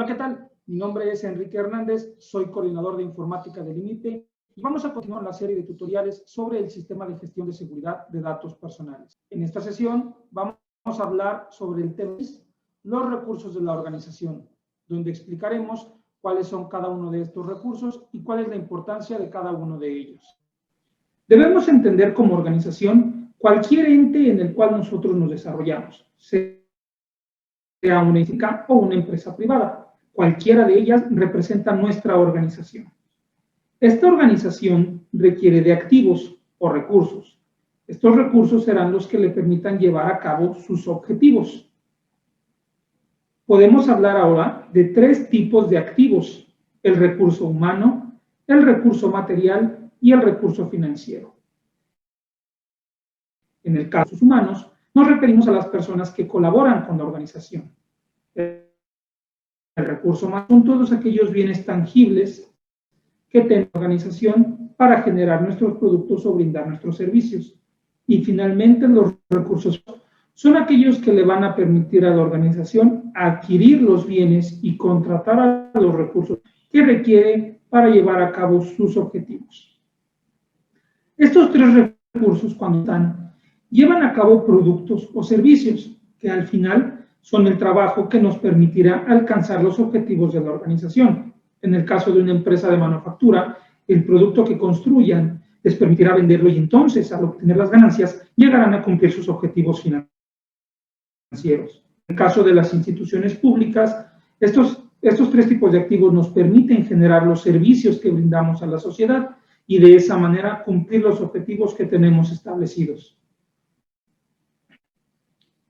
Hola, ¿qué tal? Mi nombre es Enrique Hernández, soy coordinador de informática del IMIPE y vamos a continuar la serie de tutoriales sobre el sistema de gestión de seguridad de datos personales. En esta sesión vamos a hablar sobre el tema los recursos de la organización, donde explicaremos cuáles son cada uno de estos recursos y cuál es la importancia de cada uno de ellos. Debemos entender como organización cualquier ente en el cual nosotros nos desarrollamos, sea una entidad o una empresa privada. Cualquiera de ellas representa nuestra organización. Esta organización requiere de activos o recursos. Estos recursos serán los que le permitan llevar a cabo sus objetivos. Podemos hablar ahora de tres tipos de activos: el recurso humano, el recurso material y el recurso financiero. En el caso de los humanos, nos referimos a las personas que colaboran con la organización. El recurso humano son todos aquellos bienes tangibles que tiene la organización para generar nuestros productos o brindar nuestros servicios. Y finalmente, los recursos son aquellos que le van a permitir a la organización adquirir los bienes y contratar a los recursos que requiere para llevar a cabo sus objetivos. Estos tres recursos, cuando están, llevan a cabo productos o servicios que al final son el trabajo que nos permitirá alcanzar los objetivos de la organización. En el caso de una empresa de manufactura, el producto que construyan les permitirá venderlo y entonces, al obtener las ganancias, llegarán a cumplir sus objetivos financieros. En el caso de las instituciones públicas, estos tres tipos de activos nos permiten generar los servicios que brindamos a la sociedad y de esa manera cumplir los objetivos que tenemos establecidos.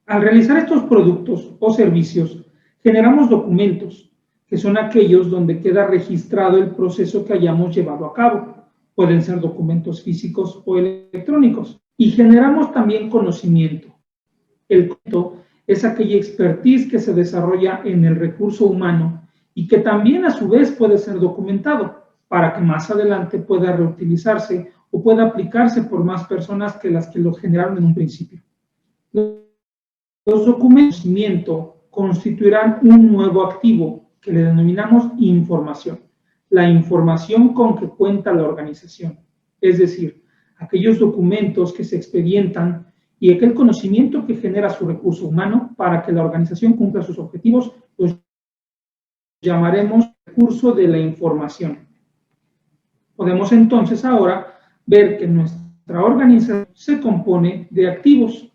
Al realizar estos productos o servicios, generamos documentos, que son aquellos donde queda registrado el proceso que hayamos llevado a cabo. Pueden ser documentos físicos o electrónicos. Y generamos también conocimiento. El conocimiento es aquella expertise que se desarrolla en el recurso humano y que también a su vez puede ser documentado para que más adelante pueda reutilizarse o pueda aplicarse por más personas que las que lo generaron en un principio. Los documentos de conocimiento constituirán un nuevo activo que le denominamos información. La información con que cuenta la organización, es decir, aquellos documentos que se expedientan y aquel conocimiento que genera su recurso humano para que la organización cumpla sus objetivos, los llamaremos recurso de la información. Podemos entonces ahora ver que nuestra organización se compone de activos.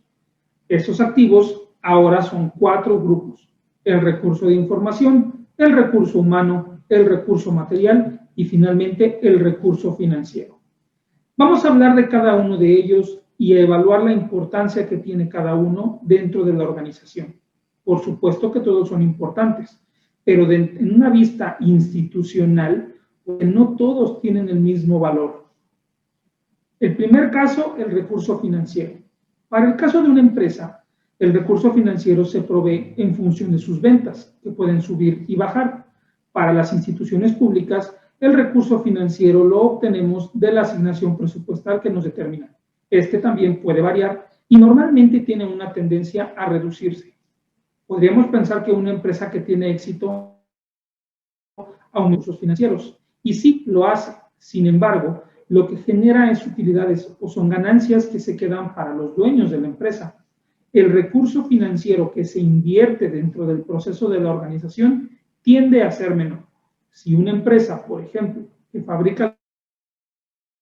Estos activos ahora son 4 grupos: el recurso de información, el recurso humano, el recurso material y finalmente el recurso financiero. Vamos a hablar de cada uno de ellos y a evaluar la importancia que tiene cada uno dentro de la organización. Por supuesto que todos son importantes, pero en una vista institucional, no todos tienen el mismo valor. El primer caso, el recurso financiero. Para el caso de una empresa, el recurso financiero se provee en función de sus ventas, que pueden subir y bajar. Para las instituciones públicas, el recurso financiero lo obtenemos de la asignación presupuestal que nos determina. Este también puede variar y normalmente tiene una tendencia a reducirse. Podríamos pensar que una empresa que tiene éxito aumenta recursos financieros, y sí lo hace. Sin embargo, lo que genera es utilidades o son ganancias que se quedan para los dueños de la empresa. El recurso financiero que se invierte dentro del proceso de la organización tiende a ser menor. Si una empresa, por ejemplo, que fabrica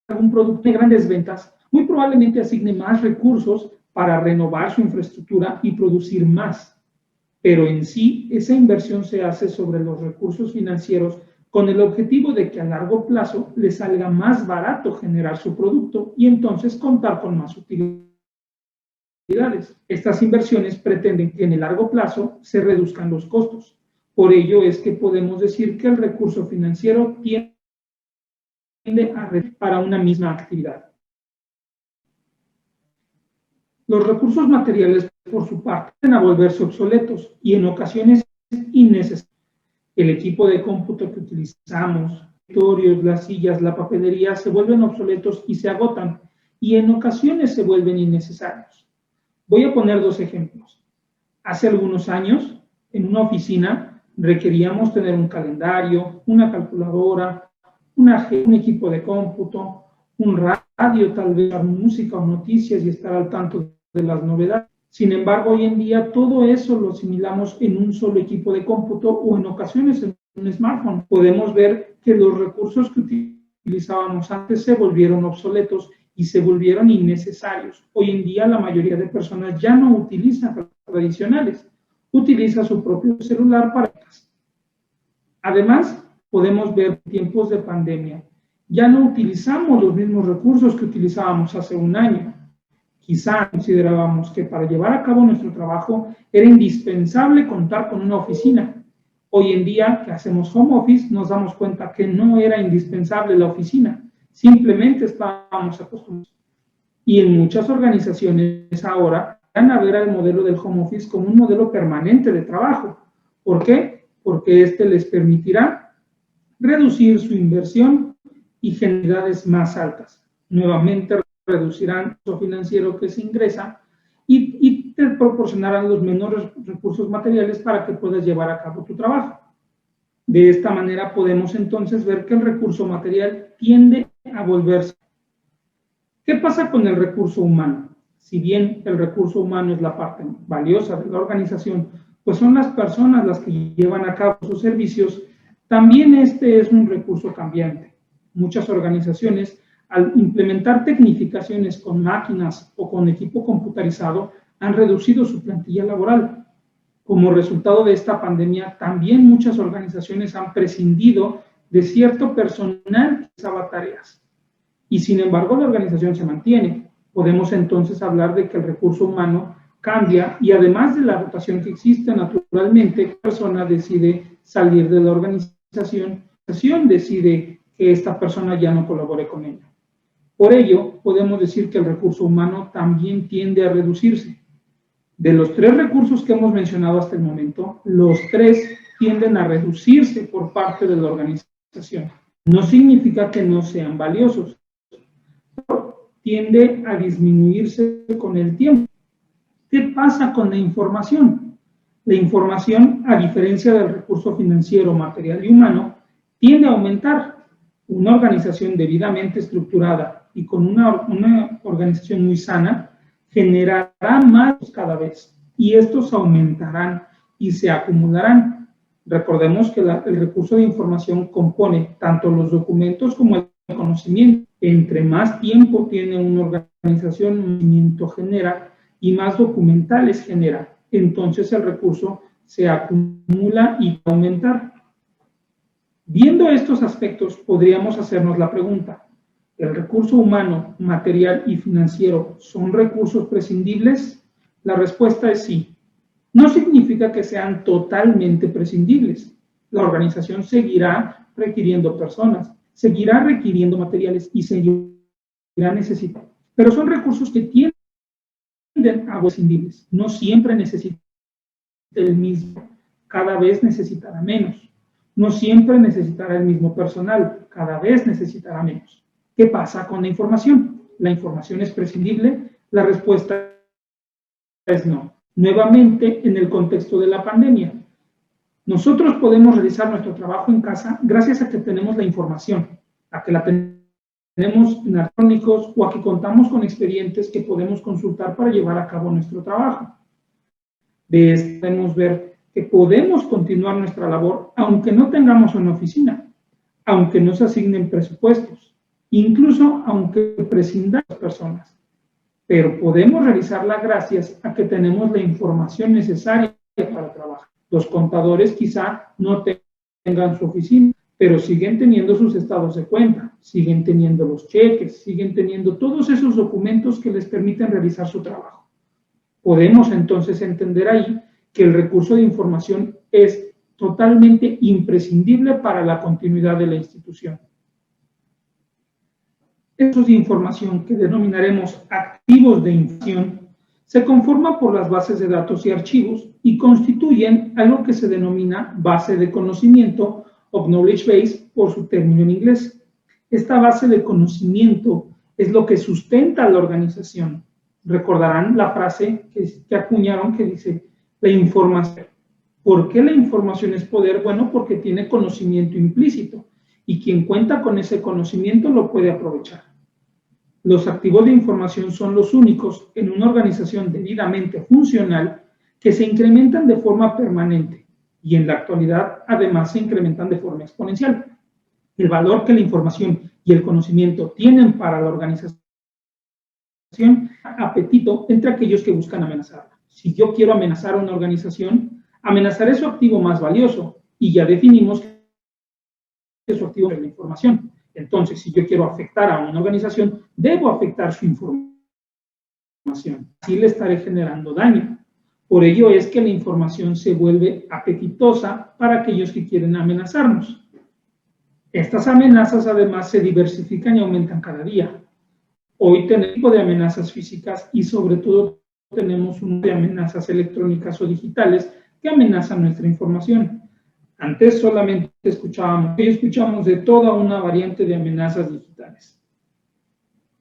algún producto de grandes ventas, muy probablemente asigne más recursos para renovar su infraestructura y producir más. Pero en sí, esa inversión se hace sobre los recursos financieros con el objetivo de que a largo plazo le salga más barato generar su producto y entonces contar con más utilidades. Estas inversiones pretenden que en el largo plazo se reduzcan los costos. Por ello es que podemos decir que el recurso financiero tiende a reducir para una misma actividad. Los recursos materiales, por su parte, tienden a volverse obsoletos y en ocasiones innecesarios. El equipo de cómputo que utilizamos, los escritorios, las sillas, la papelería, se vuelven obsoletos y se agotan, y en ocasiones se vuelven innecesarios. Voy a poner 2 ejemplos. Hace algunos años, en una oficina, requeríamos tener un calendario, una calculadora, un equipo de cómputo, un radio, tal vez música o noticias y estar al tanto de las novedades. Sin embargo, hoy en día todo eso lo asimilamos en un solo equipo de cómputo o en ocasiones en un smartphone. Podemos ver que los recursos que utilizábamos antes se volvieron obsoletos y se volvieron innecesarios. Hoy en día la mayoría de personas ya no utilizan tradicionales, utiliza su propio celular para... Además, podemos ver tiempos de pandemia. Ya no utilizamos los mismos recursos que utilizábamos hace un año. Quizá considerábamos que para llevar a cabo nuestro trabajo era indispensable contar con una oficina. Hoy en día, que hacemos home office, nos damos cuenta que no era indispensable la oficina. Simplemente estábamos acostumbrados. Y en muchas organizaciones ahora van a ver al modelo del home office como un modelo permanente de trabajo. ¿Por qué? Porque este les permitirá reducir su inversión y generalidades más altas. Nuevamente reducirán el gasto financiero que se ingresa y te proporcionarán los menores recursos materiales para que puedas llevar a cabo tu trabajo. De esta manera podemos entonces ver que el recurso material tiende a volverse. ¿Qué pasa con el recurso humano? Si bien el recurso humano es la parte valiosa de la organización, pues son las personas las que llevan a cabo sus servicios, también este es un recurso cambiante. Muchas organizaciones, al implementar tecnificaciones con máquinas o con equipo computarizado, han reducido su plantilla laboral. Como resultado de esta pandemia, también muchas organizaciones han prescindido de cierto personal que realizaba tareas. Y sin embargo, la organización se mantiene. Podemos entonces hablar de que el recurso humano cambia y además de la rotación que existe naturalmente, la persona decide salir de la organización decide que esta persona ya no colabore con ella. Por ello, podemos decir que el recurso humano también tiende a reducirse. De los 3 recursos que hemos mencionado hasta el momento, los 3 tienden a reducirse por parte de la organización. No significa que no sean valiosos, pero tiende a disminuirse con el tiempo. ¿Qué pasa con la información? La información, a diferencia del recurso financiero, material y humano, tiende a aumentar. Una organización debidamente estructurada y con una organización muy sana generará más cada vez y estos aumentarán y se acumularán. Recordemos que el recurso de información compone tanto los documentos como el conocimiento. Entre más tiempo tiene una organización, conocimiento genera y más documentales genera. Entonces el recurso se acumula y va a aumentar. Viendo estos aspectos, podríamos hacernos la pregunta: ¿el recurso humano, material y financiero son recursos prescindibles? La respuesta es sí. No significa que sean totalmente prescindibles. La organización seguirá requiriendo personas, seguirá requiriendo materiales y seguirá necesitando. Pero son recursos que tienden a ser prescindibles. No siempre necesita el mismo, cada vez necesitará menos. No siempre necesitará el mismo personal, cada vez necesitará menos. ¿Qué pasa con la información? ¿La información es prescindible? La respuesta es no. Nuevamente, en el contexto de la pandemia, nosotros podemos realizar nuestro trabajo en casa gracias a que tenemos la información, a que la tenemos en electrónicos o a que contamos con expedientes que podemos consultar para llevar a cabo nuestro trabajo. De esto podemos ver que podemos continuar nuestra labor aunque no tengamos una oficina, aunque no se asignen presupuestos, incluso aunque prescindamos personas. Pero podemos realizarla gracias a que tenemos la información necesaria para trabajar. Los contadores quizá no tengan su oficina, pero siguen teniendo sus estados de cuenta, siguen teniendo los cheques, siguen teniendo todos esos documentos que les permiten realizar su trabajo. Podemos entonces entender ahí que el recurso de información es totalmente imprescindible para la continuidad de la institución. Estos de información, que denominaremos activos de información, se conforman por las bases de datos y archivos y constituyen algo que se denomina base de conocimiento o knowledge base por su término en inglés. Esta base de conocimiento es lo que sustenta la organización. Recordarán la frase que acuñaron que dice: la información. ¿Por qué la información es poder? Bueno, porque tiene conocimiento implícito y quien cuenta con ese conocimiento lo puede aprovechar. Los activos de información son los únicos en una organización debidamente funcional que se incrementan de forma permanente y en la actualidad además se incrementan de forma exponencial. El valor que la información y el conocimiento tienen para la organización, apetito entre aquellos que buscan amenazarla. Si yo quiero amenazar a una organización, amenazaré su activo más valioso y ya definimos que su activo es la información. Entonces, si yo quiero afectar a una organización, debo afectar su información. Así le estaré generando daño. Por ello es que la información se vuelve apetitosa para aquellos que quieren amenazarnos. Estas amenazas además se diversifican y aumentan cada día. Hoy tenemos un tipo de amenazas físicas y sobre todo tenemos un tipo de amenazas electrónicas o digitales que amenazan nuestra información. Antes solamente escuchábamos de toda una variante de amenazas digitales.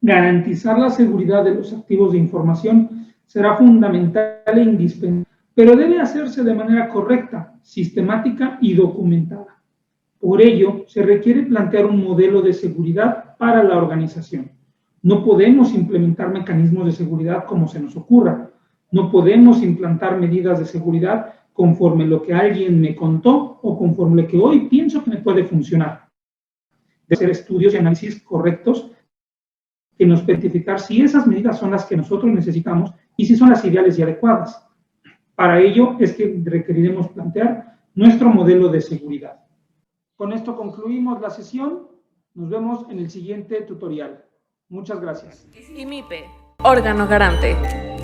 Garantizar la seguridad de los activos de información será fundamental e indispensable, pero debe hacerse de manera correcta, sistemática y documentada. Por ello, se requiere plantear un modelo de seguridad para la organización. No podemos implementar mecanismos de seguridad como se nos ocurra. No podemos implantar medidas de seguridad conforme lo que alguien me contó o conforme lo que hoy pienso que me puede funcionar. Debe hacer estudios y análisis correctos que nos permitan identificar si esas medidas son las que nosotros necesitamos y si son las ideales y adecuadas. Para ello es que requeriremos plantear nuestro modelo de seguridad. Con esto concluimos la sesión. Nos vemos en el siguiente tutorial. Muchas gracias. IMIPE, órgano garante.